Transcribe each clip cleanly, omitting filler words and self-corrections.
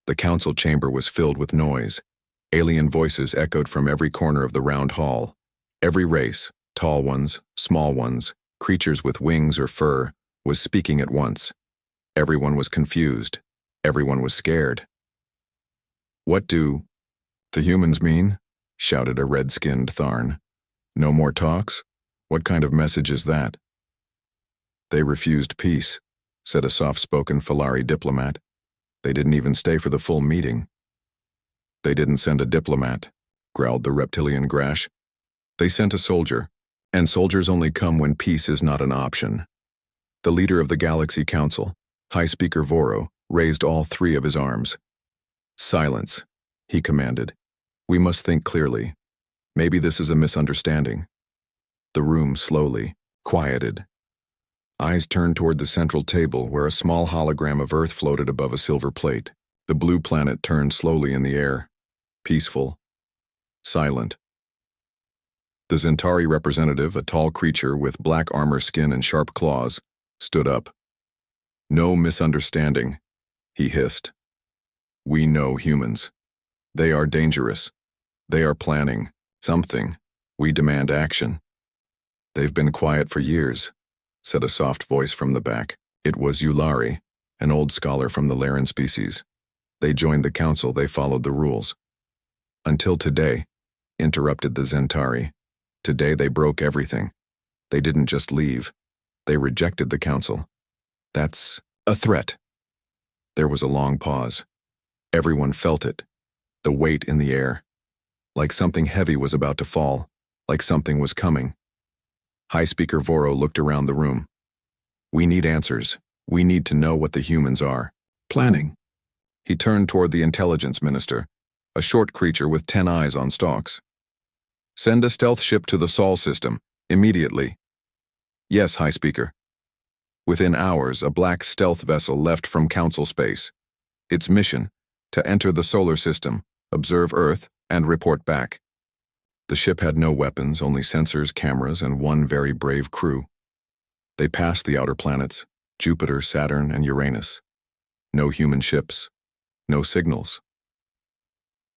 The council chamber was filled with noise. Alien voices echoed from every corner of the round hall. Every race, tall ones, small ones, creatures with wings or fur, was speaking at once. Everyone was confused. Everyone was scared. "What do the humans mean?" shouted a red-skinned Tharn. "No more talks? What kind of message is that?" "They refused peace," said a soft-spoken Falari diplomat. "They didn't even stay for the full meeting." "They didn't send a diplomat," growled the reptilian Grash. "They sent a soldier, and soldiers only come when peace is not an option." The leader of the Galaxy Council, High Speaker Voro, raised all three of his arms. "Silence," he commanded. "We must think clearly. Maybe this is a misunderstanding." The room slowly quieted. Eyes turned toward the central table where a small hologram of Earth floated above a silver plate. The blue planet turned slowly in the air. Peaceful. Silent. The Zentari representative, a tall creature with black armor skin and sharp claws, stood up. "No misunderstanding," he hissed. "We know humans. They are dangerous. They are planning something. We demand action." "They've been quiet for years," said a soft voice from the back. It was Yulari, an old scholar from the Laren species. "They joined the council, they followed the rules." "Until today," interrupted the Zentari. "Today they broke everything. They didn't just leave. They rejected the council. That's a threat." There was a long pause. Everyone felt it, the weight in the air. Like something heavy was about to fall, like something was coming. High Speaker Voro looked around the room. "We need answers. We need to know what the humans are planning." He turned toward the intelligence minister, a short creature with 10 eyes on stalks. "Send a stealth ship to the Sol system, immediately." "Yes, High Speaker." Within hours, a black stealth vessel left from Council space. Its mission, to enter the solar system, observe Earth, and report back. The ship had no weapons, only sensors, cameras, and one very brave crew. They passed the outer planets, Jupiter, Saturn, and Uranus. No human ships, no signals.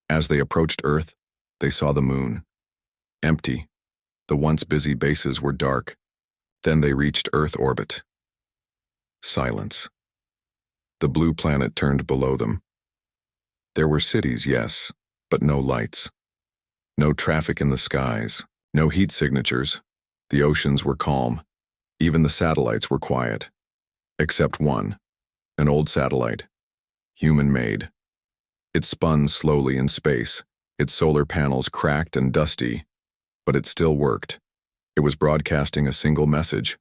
As they approached Earth, they saw the moon. Empty. The once busy bases were dark. Then they reached Earth orbit. Silence. The blue planet turned below them. There were cities, yes, but no lights. No traffic in the skies, no heat signatures. The oceans were calm. Even the satellites were quiet. Except one, an old satellite, human-made. It spun slowly in space, its solar panels cracked and dusty, but it still worked. It was broadcasting a single message.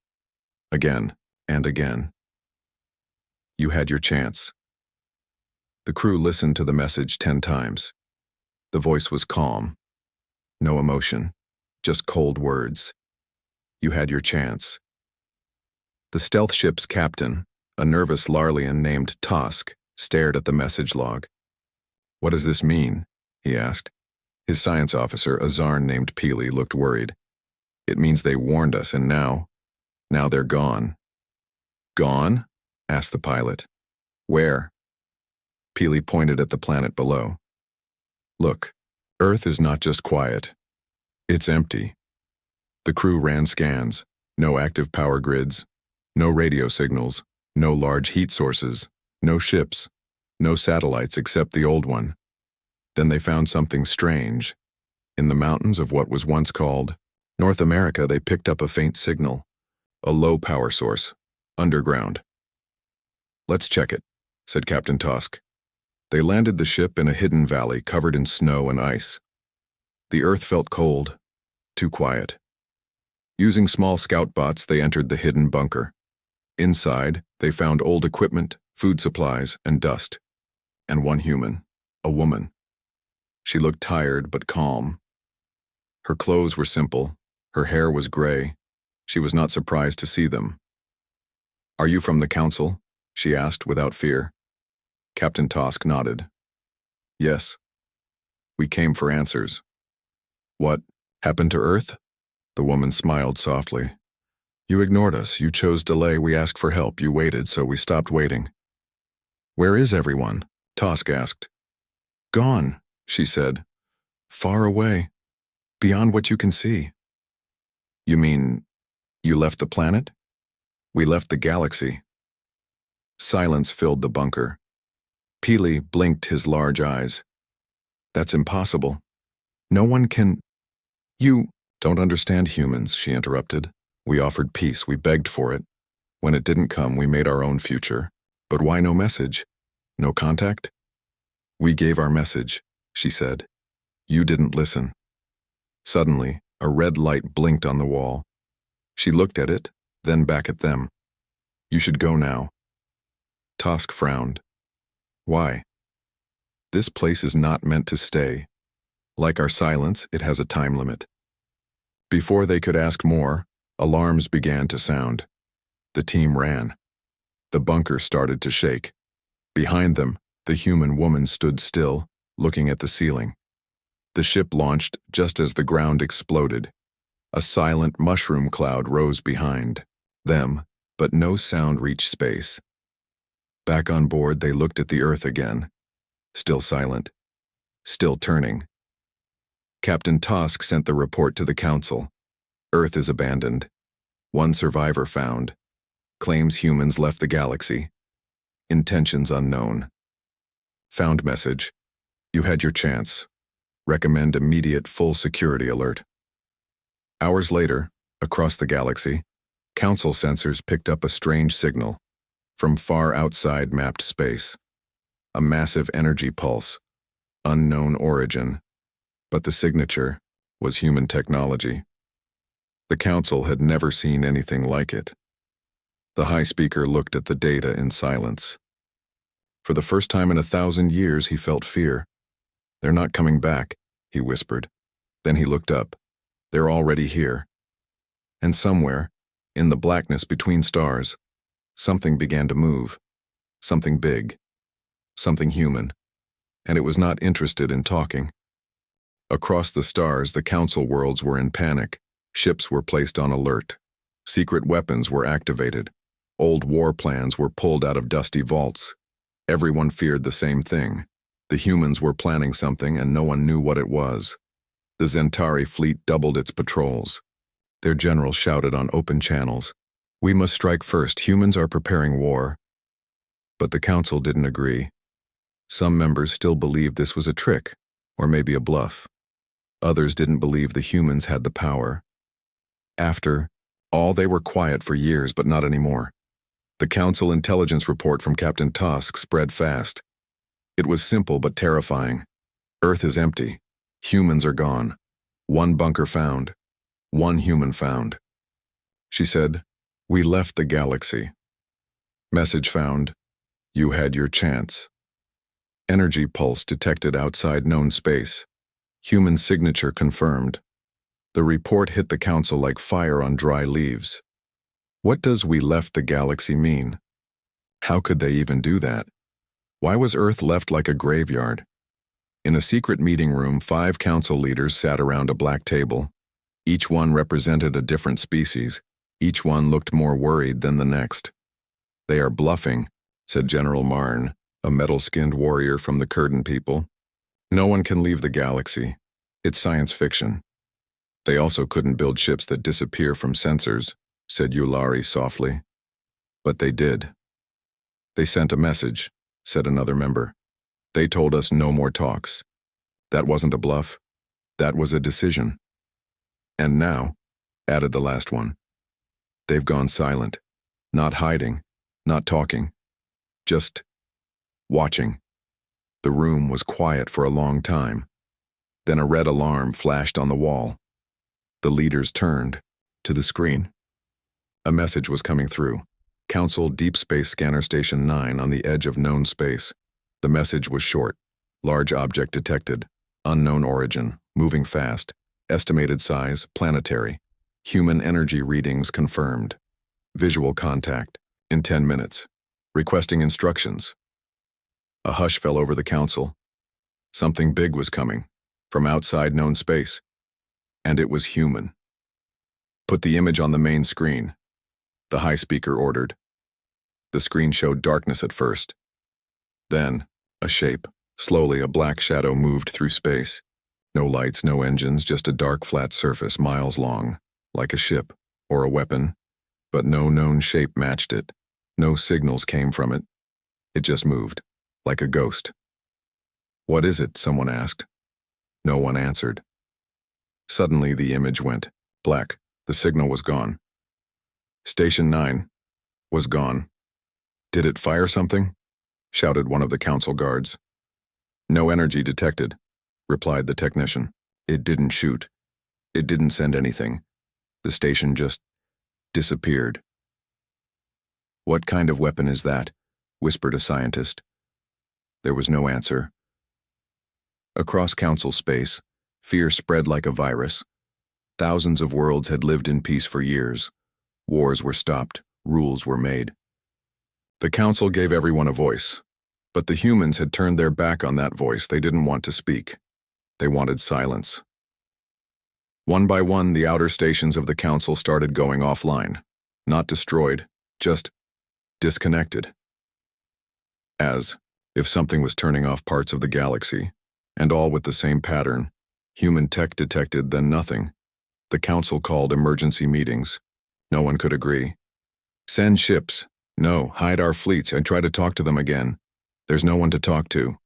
Again and again. "You had your chance." The crew listened to the message 10 times. The voice was calm. No emotion, just cold words. "You had your chance." The stealth ship's captain, a nervous Larlian named Tosk, stared at the message log. "What does this mean?" he asked. His science officer, a Zarn named Peely, looked worried. "It means they warned us, and now they're gone." "Gone?" asked the pilot. "Where?" Peely pointed at the planet below. "Look, Earth is not just quiet. It's empty." The crew ran scans. No active power grids, no radio signals, no large heat sources, no ships, no satellites except the old one. Then they found something strange. In the mountains of what was once called North America, they picked up a faint signal, a low power source, underground. "Let's check it," said Captain Tosk. They landed the ship in a hidden valley covered in snow and ice. The Earth felt cold, too quiet. Using small scout bots, they entered the hidden bunker. Inside, they found old equipment, food supplies, and dust. And one human, a woman. She looked tired but calm. Her clothes were simple, her hair was gray. She was not surprised to see them. "Are you from the council?" she asked without fear. Captain Tosk nodded. "Yes. We came for answers." "What happened to Earth?" The woman smiled softly. "You ignored us. You chose delay. We asked for help. You waited, so we stopped waiting." "Where is everyone?" Tosk asked. Gone, she said. Far away. Beyond what you can see. You mean, you left the planet? We left the galaxy. Silence filled the bunker. Peely blinked his large eyes. That's impossible. No one can… You don't understand humans, she interrupted. We offered peace, we begged for it. When it didn't come, we made our own future. But why no message? No contact? We gave our message, she said. You didn't listen. Suddenly, a red light blinked on the wall. She looked at it, then back at them. You should go now. Tosk frowned. Why? This place is not meant to stay. Like our silence, it has a time limit. Before they could ask more, alarms began to sound. The team ran. The bunker started to shake. Behind them, the human woman stood still, looking at the ceiling. The ship launched just as the ground exploded. A silent mushroom cloud rose behind them, but no sound reached space. Back on board, they looked at the Earth again. Still silent. Still turning. Captain Tosk sent the report to the Council. Earth is abandoned. One survivor found. Claims humans left the galaxy. Intentions unknown. Found message. You had your chance. Recommend immediate full security alert. Hours later, across the galaxy, Council sensors picked up a strange signal from far outside mapped space. A massive energy pulse. Unknown origin. But the signature was human technology. The Council had never seen anything like it. The High Speaker looked at the data in silence. For the first time in 1,000 years, he felt fear. They're not coming back, he whispered. Then he looked up. They're already here. And somewhere, in the blackness between stars, something began to move. Something big. Something human. And it was not interested in talking. Across the stars, the Council worlds were in panic. Ships were placed on alert. Secret weapons were activated. Old war plans were pulled out of dusty vaults. Everyone feared the same thing. The humans were planning something and no one knew what it was. The Zentari fleet doubled its patrols. Their general shouted on open channels, "We must strike first. Humans are preparing war." But the Council didn't agree. Some members still believed this was a trick, or maybe a bluff. Others didn't believe the humans had the power. After all, they were quiet for years, but not anymore. The Council intelligence report from Captain Tosk spread fast. It was simple but terrifying. Earth is empty. Humans are gone. One bunker found. One human found. She said, "We left the galaxy." Message found. You had your chance. Energy pulse detected outside known space. Human signature confirmed. The report hit the Council like fire on dry leaves. What does "we left the galaxy" mean? How could they even do that? Why was Earth left like a graveyard? In a secret meeting room, 5 Council leaders sat around a black table. Each one represented a different species. Each one looked more worried than the next. "They are bluffing," said General Marn, a metal-skinned warrior from the Kurdan people. "No one can leave the galaxy. It's science fiction." "They also couldn't build ships that disappear from sensors," said Yulari softly. "But they did." "They sent a message," said another member. "They told us no more talks." "That wasn't a bluff. That was a decision." "And now," added the last one, "they've gone silent. Not hiding, not talking. Just watching." The room was quiet for a long time. Then a red alarm flashed on the wall. The leaders turned to the screen. A message was coming through. Council Deep Space Scanner Station 9 on the edge of known space. The message was short. Large object detected. Unknown origin. Moving fast. Estimated size, planetary. Human energy readings confirmed. Visual contact. In 10 minutes. Requesting instructions. A hush fell over the Council. Something big was coming. From outside known space. And it was human. "Put the image on the main screen," the High Speaker ordered. The screen showed darkness at first. Then, A shape. Slowly, a black shadow moved through space. No lights, no engines, just a dark, flat surface miles long, like a ship or a weapon, but no known shape matched it. No signals came from it. It just moved, like a ghost. "What is it?" someone asked. No one answered. Suddenly, the image went black. The signal was gone. Station 9 was gone. "Did it fire something?" shouted one of the council guards. "No energy detected," replied the technician. "It didn't shoot. It didn't send anything. The station just disappeared." "What kind of weapon is that?" whispered a scientist. There was no answer. Across council space, fear spread like a virus. Thousands of worlds had lived in peace for years. Wars were stopped, rules were made. The council gave everyone a voice, but the humans had turned their back on that voice. They didn't want to speak. They wanted silence. One by one, the outer stations of the council started going offline. Not destroyed, just disconnected. As if something was turning off parts of the galaxy, and all with the same pattern. Human tech detected, then nothing. The council called emergency meetings. No one could agree. "Send ships. No, hide our fleets and try to talk to them again. There's no one to talk to."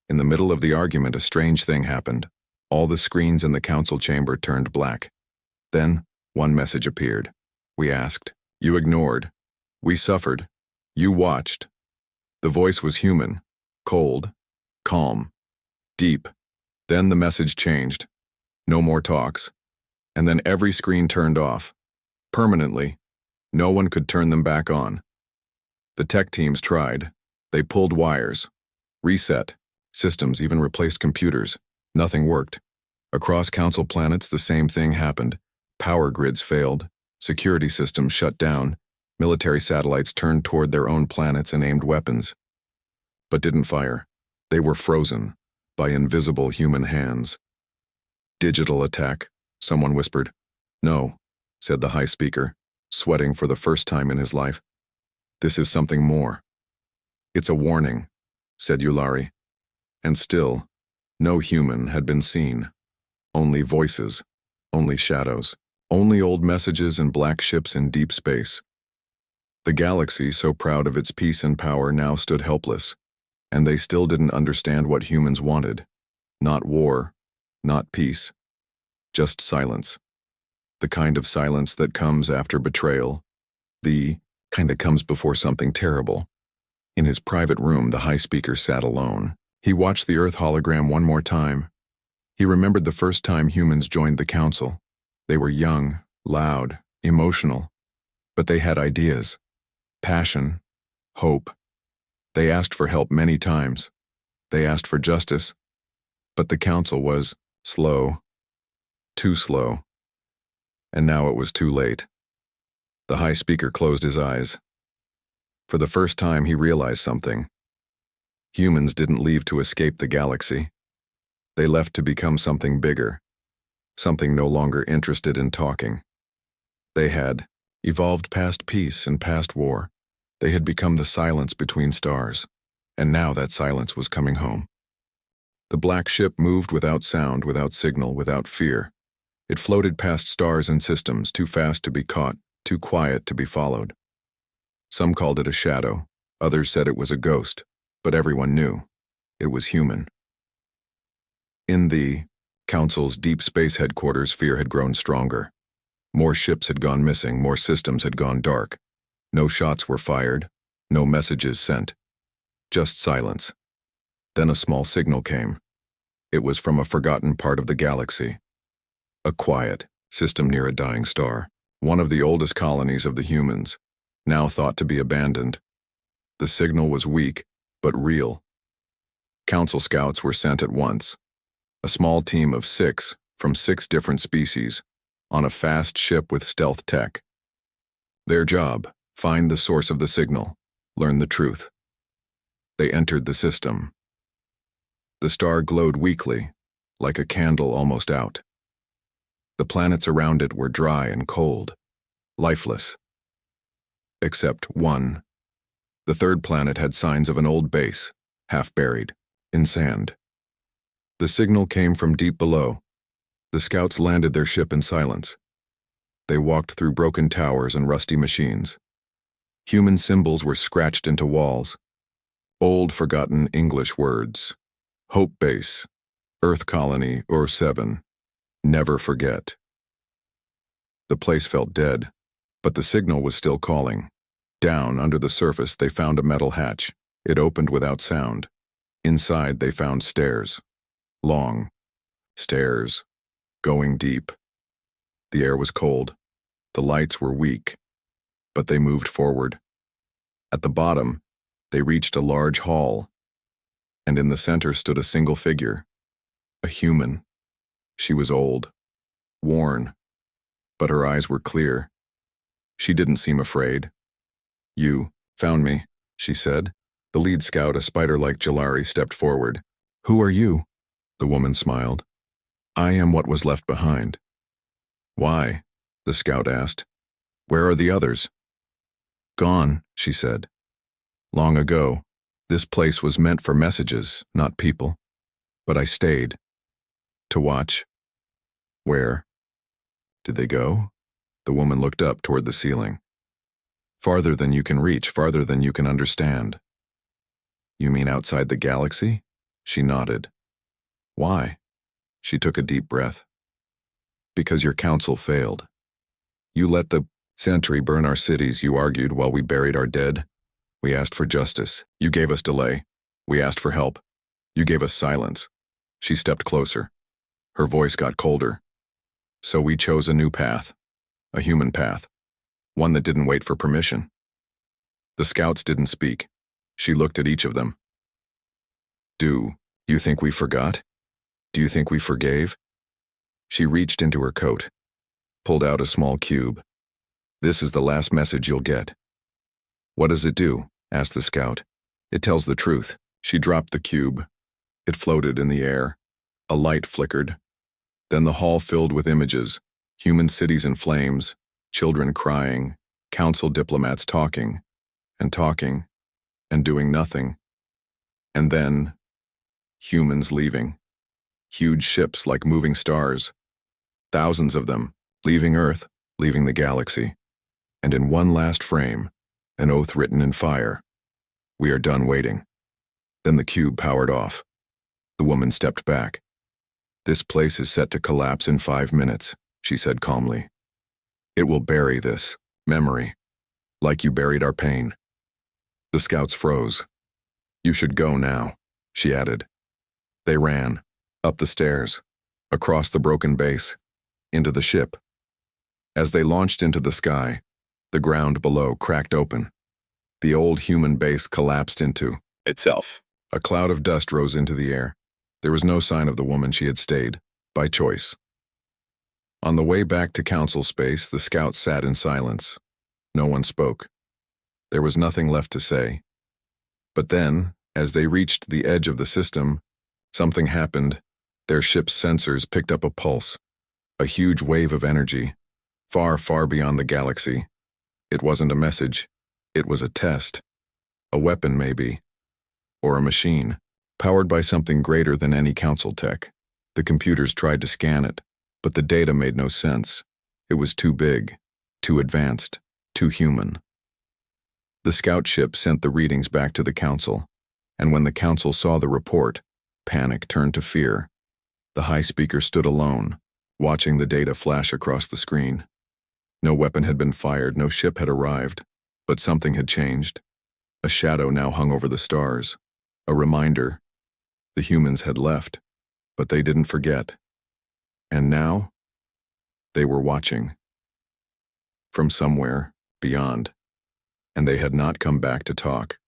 In the middle of the argument, a strange thing happened. All the screens in the council chamber turned black. Then, one message appeared. "We asked. You ignored. We suffered. You watched." The voice was human, cold, calm, deep. Then the message changed. No more talks. And then every screen turned off. Permanently. No one could turn them back on. The tech teams tried. They pulled wires. Reset. Systems even replaced computers. Nothing worked. Across council planets, the same thing happened. Power grids failed. Security systems shut down. Military satellites turned toward their own planets and aimed weapons. But didn't fire. They were frozen by invisible human hands. "Digital attack," someone whispered. "No," said the high speaker, sweating for the first time in his life. "This is something more." "It's a warning," said Yulari. And still, no human had been seen. Only voices, only shadows, only old messages and black ships in deep space. The galaxy, so proud of its peace and power, now stood helpless, and they still didn't understand what humans wanted. Not war, not peace, just silence. The kind of silence that comes after betrayal, the kind that comes before something terrible. In his private room, the high speaker sat alone. He watched the Earth hologram one more time. He remembered the first time humans joined the council. They were young, loud, emotional, but they had ideas, passion, hope. They asked for help many times. They asked for justice, but the council was slow, too slow, and now it was too late. The high speaker closed his eyes. For the first time, he realized something. Humans didn't leave to escape the galaxy. They left to become something bigger, something no longer interested in talking. They had evolved past peace and past war. They had become the silence between stars, and now that silence was coming home. The black ship moved without sound, without signal, without fear. It floated past stars and systems, too fast to be caught, too quiet to be followed. Some called it a shadow, others said it was a ghost, but everyone knew it was human. In the Council's deep space headquarters, fear had grown stronger. More ships had gone missing, more systems had gone dark. No shots were fired, no messages sent. Just silence. Then a small signal came. It was from a forgotten part of the galaxy. A quiet system near a dying star, one of the oldest colonies of the humans, now thought to be abandoned. The signal was weak, but real. Council scouts were sent at once. A small team of 6 from 6 different species, on a fast ship with stealth tech. Their job: find the source of the signal, learn the truth. They entered the system. The star glowed weakly, like a candle almost out. The planets around it were dry and cold, lifeless. Except one. The third planet had signs of an old base, half buried, in sand. The signal came from deep below. The scouts landed their ship in silence. They walked through broken towers and rusty machines. Human symbols were scratched into walls. Old, forgotten English words. Hope Base, Earth Colony, or 7. Never forget. The place felt dead, but the signal was still calling. Down under the surface, they found a metal hatch. It opened without sound. Inside, they found stairs. Long stairs, going deep. The air was cold. The lights were weak, but they moved forward. At the bottom, they reached a large hall, and in the center stood a single figure, a human. She was old, worn, but her eyes were clear. She didn't seem afraid. "You found me," she said. The lead scout, a spider-like Jalari, stepped forward. "Who are you?" The woman smiled. "I am what was left behind." "Why?" the scout asked. "Where are the others?" "Gone," she said. "Long ago. This place was meant for messages, not people. But I stayed. To watch." "Where?" "Did they go?" The woman looked up toward the ceiling. "Farther than you can reach, farther than you can understand." "You mean outside the galaxy?" She nodded. "Why?" She took a deep breath. "Because your council failed. You let the Sentry burn our cities, you argued, while we buried our dead. We asked for justice. You gave us delay. We asked for help. You gave us silence." She stepped closer. Her voice got colder. "So we chose a new path. A human path. One that didn't wait for permission." The scouts didn't speak. She looked at each of them. "Do you think we forgot? Do you think we forgave?" She reached into her coat, pulled out a small cube. "This is the last message you'll get." "What does it do?" asked the scout. "It tells the truth." She dropped the cube. It floated in the air. A light flickered. Then the hall filled with images, human cities in flames, children crying, council diplomats talking, and doing nothing. And then, humans leaving. Huge ships like moving stars. Thousands of them, leaving Earth, leaving the galaxy. And in one last frame, an oath written in fire. "We are done waiting." Then the cube powered off. The woman stepped back. "This place is set to collapse in 5 minutes," she said calmly. "It will bury this memory, like you buried our pain." The scouts froze. "You should go now," she added. They ran, up the stairs, across the broken base, into the ship. As they launched into the sky, the ground below cracked open. The old human base collapsed into itself. A cloud of dust rose into the air. There was no sign of the woman. She had stayed, by choice. On the way back to council space, the scouts sat in silence. No one spoke. There was nothing left to say. But then, as they reached the edge of the system, something happened. Their ship's sensors picked up a pulse, a huge wave of energy, far, far beyond the galaxy. It wasn't a message. It was a test. A weapon, maybe. Or a machine, powered by something greater than any council tech. The computers tried to scan it, but the data made no sense. It was too big, too advanced, too human. The scout ship sent the readings back to the council, and when the council saw the report, panic turned to fear. The high speaker stood alone, watching the data flash across the screen. No weapon had been fired, no ship had arrived, but something had changed. A shadow now hung over the stars, a reminder. The humans had left, but they didn't forget. And now, they were watching. From somewhere, beyond. And they had not come back to talk.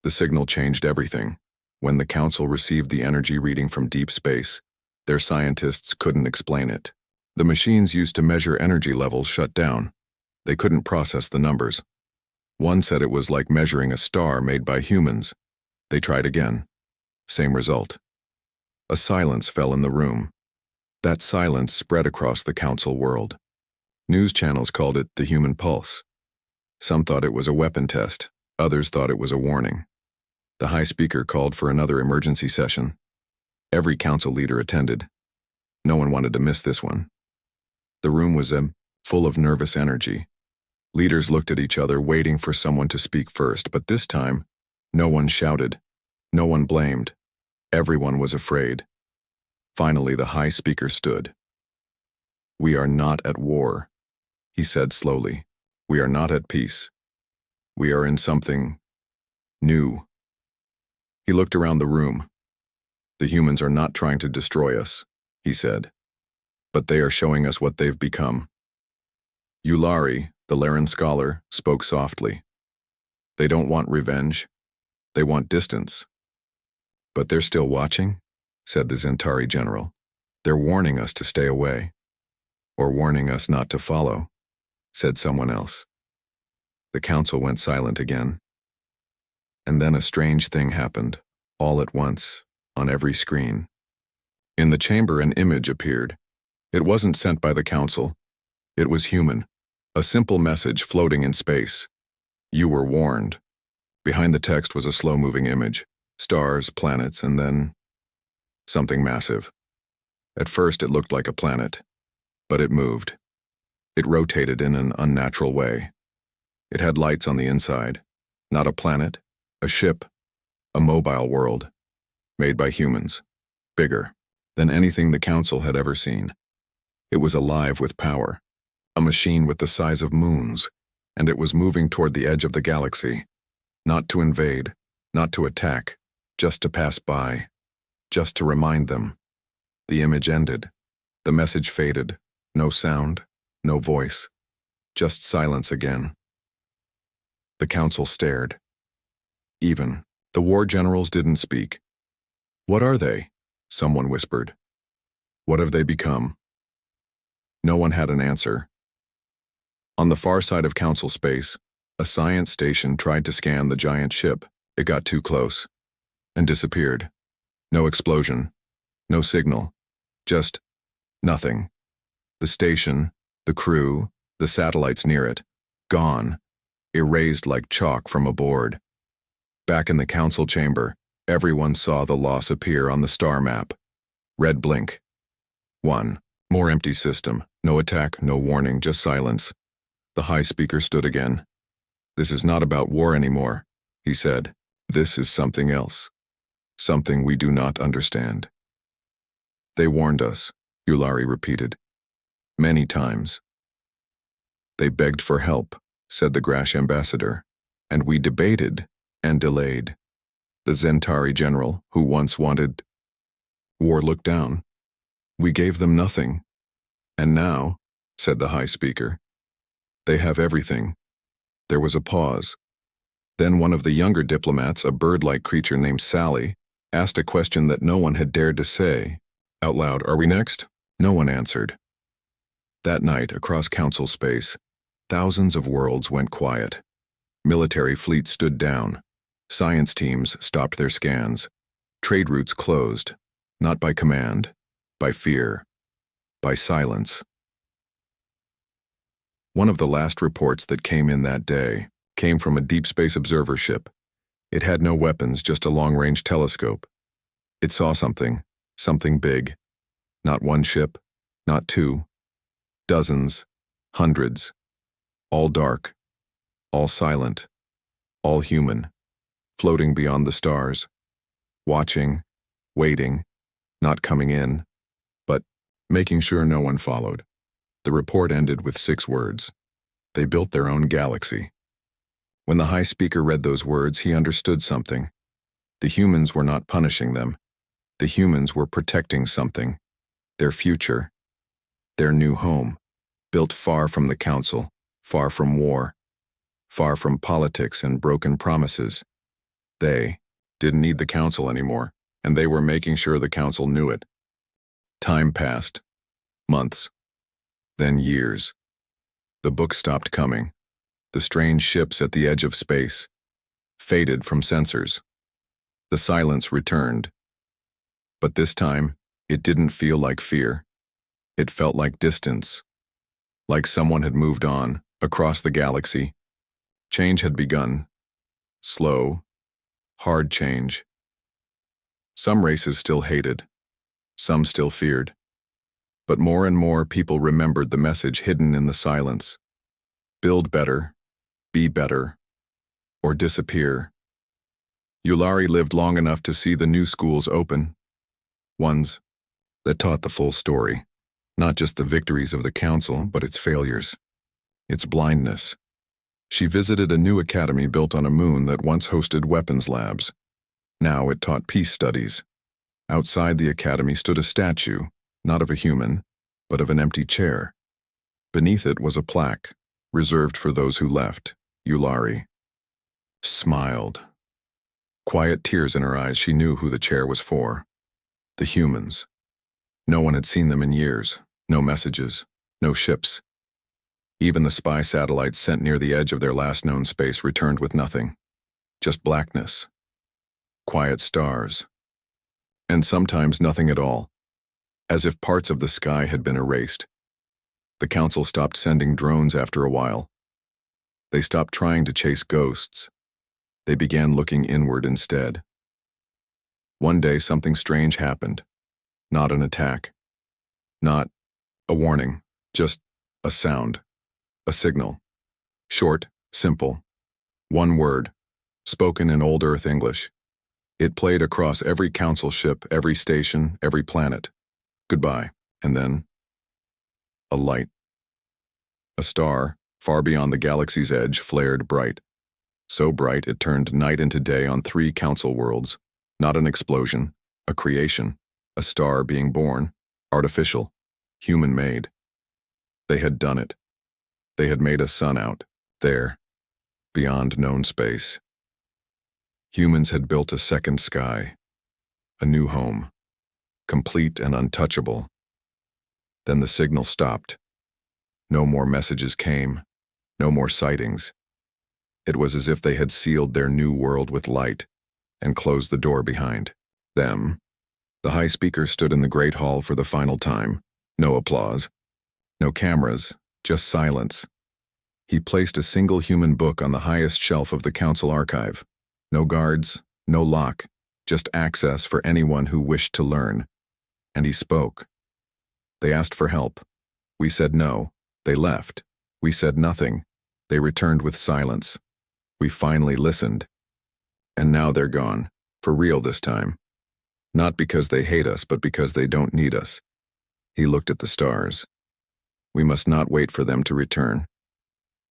The signal changed everything. When the council received the energy reading from deep space, their scientists couldn't explain it. The machines used to measure energy levels shut down. They couldn't process the numbers. One said it was like measuring a star made by humans. They tried again. Same result. A silence fell in the room. That silence spread across the council world. News channels called it the human pulse. Some thought it was a weapon test. Others thought it was a warning. The high speaker called for another emergency session. Every council leader attended. No one wanted to miss this one. The room was full of nervous energy. Leaders looked at each other, waiting for someone to speak first, but this time, no one shouted. No one blamed. Everyone was afraid. Finally, the high speaker stood. "We are not at war," he said slowly. "We are not at peace. We are in something new." He looked around the room. "The humans are not trying to destroy us," he said, "but they are showing us what they've become." Yulari, the Laren scholar, spoke softly. "They don't want revenge. They want distance." "But they're still watching," said the Zentari general. "They're warning us to stay away." "Or warning us not to follow," said someone else. The council went silent again. And then a strange thing happened, all at once, on every screen. In the chamber, an image appeared. It wasn't sent by the council. It was human. A simple message floating in space. "You were warned." Behind the text was a slow-moving image. Stars, planets, and then something massive. At first it looked like a planet, but it moved. It rotated in an unnatural way. It had lights on the inside. Not a planet, a ship, a mobile world, made by humans, bigger than anything the council had ever seen. It was alive with power, a machine with the size of moons, and it was moving toward the edge of the galaxy. Not to invade, not to attack, just to pass by, just to remind them. The image ended. The message faded. No sound, no voice, just silence again. The council stared. Even the war generals didn't speak. "What are they?" someone whispered. "What have they become?" No one had an answer. On the far side of council space, a science station tried to scan the giant ship. It got too close and disappeared. No explosion, no signal, just nothing. The station, the crew, the satellites near it, gone, erased like chalk from a board. Back in the council chamber, everyone saw the loss appear on the star map. Red blink. 1. More empty system. No attack, no warning, just silence. The high speaker stood again. "This is not about war anymore," he said. "This is something else. Something we do not understand." "They warned us," Yulari repeated. "Many times." "They begged for help," said the Grash ambassador. "And we debated and delayed." The Zentari general, who once wanted war, looked down. "We gave them nothing. And now," said the high speaker, "they have everything." There was a pause. Then one of the younger diplomats, a bird-like creature named Sally, asked a question that no one had dared to say out loud. "Are we next?" No one answered. That night, across council space, thousands of worlds went quiet. Military fleets stood down. Science teams stopped their scans. Trade routes closed, not by command, by fear, by silence. One of the last reports that came in that day came from a deep space observer ship. It had no weapons, just a long-range telescope. It saw something big. Not one ship, not two, dozens, hundreds, all dark, all silent, all human, floating beyond the stars, watching, waiting, not coming in, but making sure no one followed. The report ended with 6 words. They built their own galaxy. When the high speaker read those words, he understood something. The humans were not punishing them. The humans were protecting something. Their future. Their new home. Built far from the council, far from war, far from politics and broken promises. They didn't need the council anymore, and they were making sure the council knew it. Time passed. Months. Then years. The books stopped coming. The strange ships at the edge of space faded from sensors. The silence returned. But this time, it didn't feel like fear. It felt like distance. Like someone had moved on, across the galaxy. Change had begun. Slow, Hard change. Some races still hated. Some still feared. But more and more people remembered the message hidden in the silence. Build better, be better, or disappear. Yulari lived long enough to see the new schools open. Ones that taught the full story. Not just the victories of the council, but its failures. Its blindness. She visited a new academy built on a moon that once hosted weapons labs. Now it taught peace studies. Outside the academy stood a statue, not of a human, but of an empty chair. Beneath it was a plaque, reserved for those who left. Yulari smiled. Quiet tears in her eyes, she knew who the chair was for. The humans. No one had seen them in years. No messages. No ships. Even the spy satellites sent near the edge of their last known space returned with nothing. Just blackness. Quiet stars. And sometimes nothing at all. As if parts of the sky had been erased. The council stopped sending drones after a while. They stopped trying to chase ghosts. They began looking inward instead. One day something strange happened. Not an attack. Not a warning. Just a sound. A signal. Short, simple. One word. Spoken in old Earth English. It played across every council ship, every station, every planet. Goodbye. And then a light. A star, far beyond the galaxy's edge, flared bright. So bright it turned night into day on 3 council worlds. Not an explosion, a creation, a star being born, artificial, human-made. They had done it. They had made a sun out, there, beyond known space. Humans had built a second sky, a new home, complete and untouchable. Then the signal stopped. No more messages came, no more sightings. It was as if they had sealed their new world with light and closed the door behind them. The high speaker stood in the great hall for the final time. No applause, no cameras, just silence. He placed a single human book on the highest shelf of the council archive. No guards, no lock, just access for anyone who wished to learn. And he spoke. They asked for help. We said no. They left. We said nothing. They returned with silence. We finally listened. And now they're gone. For real this time. Not because they hate us, but because they don't need us. He looked at the stars. We must not wait for them to return.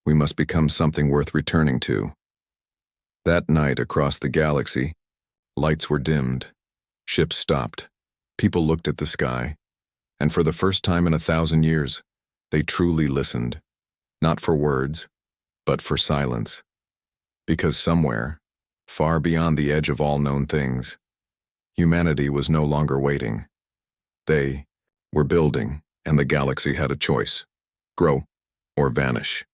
We must become something worth returning to. That night across the galaxy, lights were dimmed. Ships stopped. People looked at the sky. And for the first time in 1,000 years, they truly listened. Not for words, but for silence. Because somewhere, far beyond the edge of all known things, humanity was no longer waiting. They were building, and the galaxy had a choice: grow or vanish.